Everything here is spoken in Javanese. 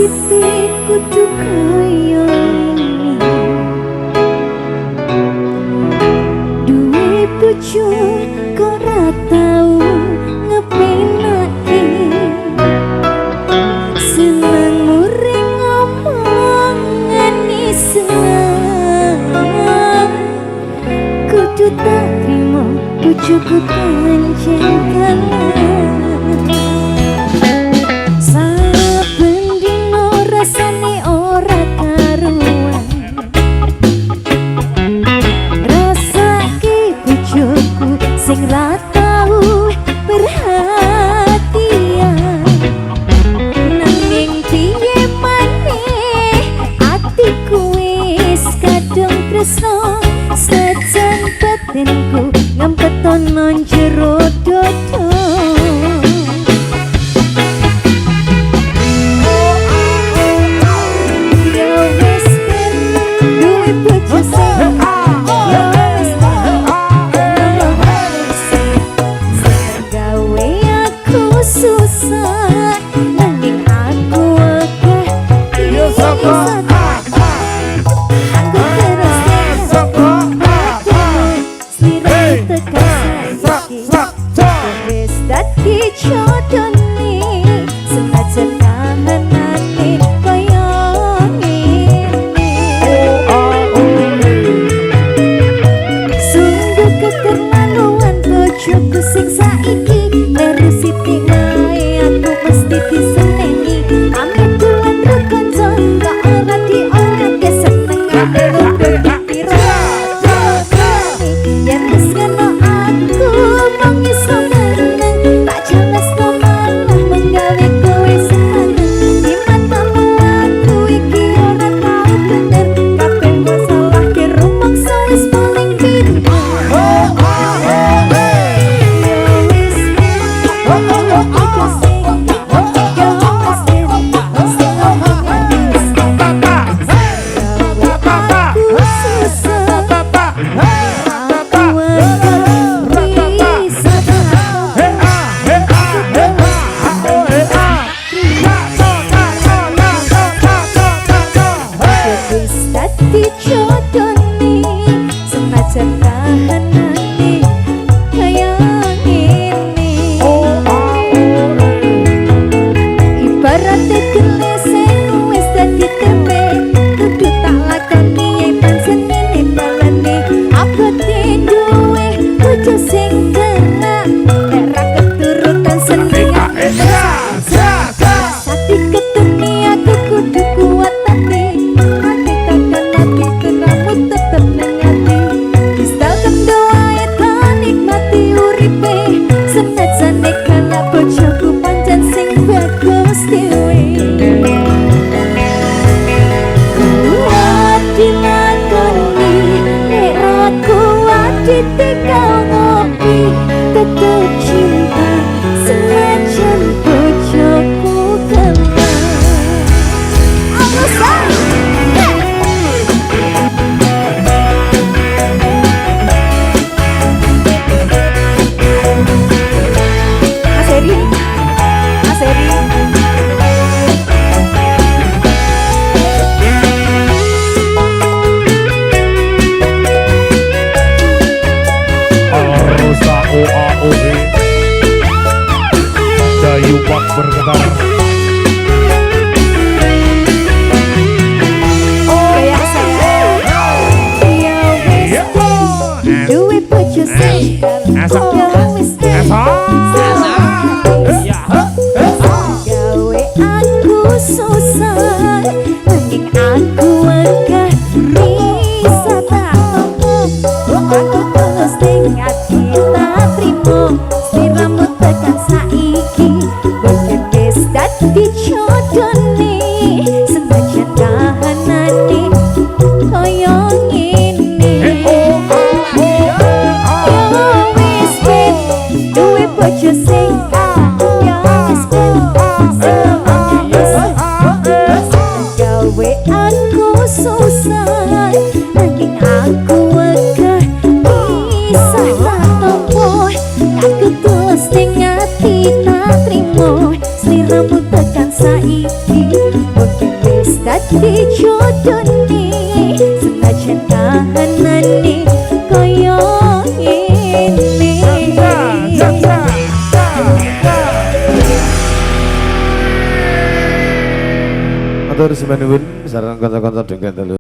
siti kudu kaya duwe bojo kok ora tau ngepenake seneng muring ngomongan iseng kudu tak trimo bojoku pancen kalah sing ra tau perhatian nanging piye maneh atiku wis kadung tresno sejan batinku ngempetono jero dodo susah nanging aku akeh aku terus slirik tekan saiki wis dadi jodone senajan kahanane kaya ngene sungguh keterlaluan bojoku sing saiki terus siti mesti diseneni amit tulan rekanco gak ora diolehke seneng udah dipiro yen wis ngono aku mung iso meneng tak jelas no malah menggawe kowe seneng di matamu aku iki ora tau bener kabeh masalah ke rumangsa wis paling pinter jodone senajan kahanane kaya ngene ibaratnya geleseng wis dadi tempe kudu tak lakoni yen pancen ngene balane abote duwe bojo sing kena nek ra keturutan seneng sakit ketune aku kudu kuat tapi ditinggal ngopi tetep cinta senajan bojoku kena alasan Mas Eri Dayu Pak bergetar kayak saya duwe bojo sing gawe aku susah nanging aku agak bisa tak aku terus ning ati tak trimo sliramu tekan saiki wis dadi jodone senajan kahanane kaya ngene wis duwe bojo sing gawe aku susah nanging aku agak bisa tak tompo aku tulus ning ati tak trimo sliramu tekan saiki dadi jodone senajan kahanane kaya ngene. Matur suwun sareng kanca-kanca dongeng telu.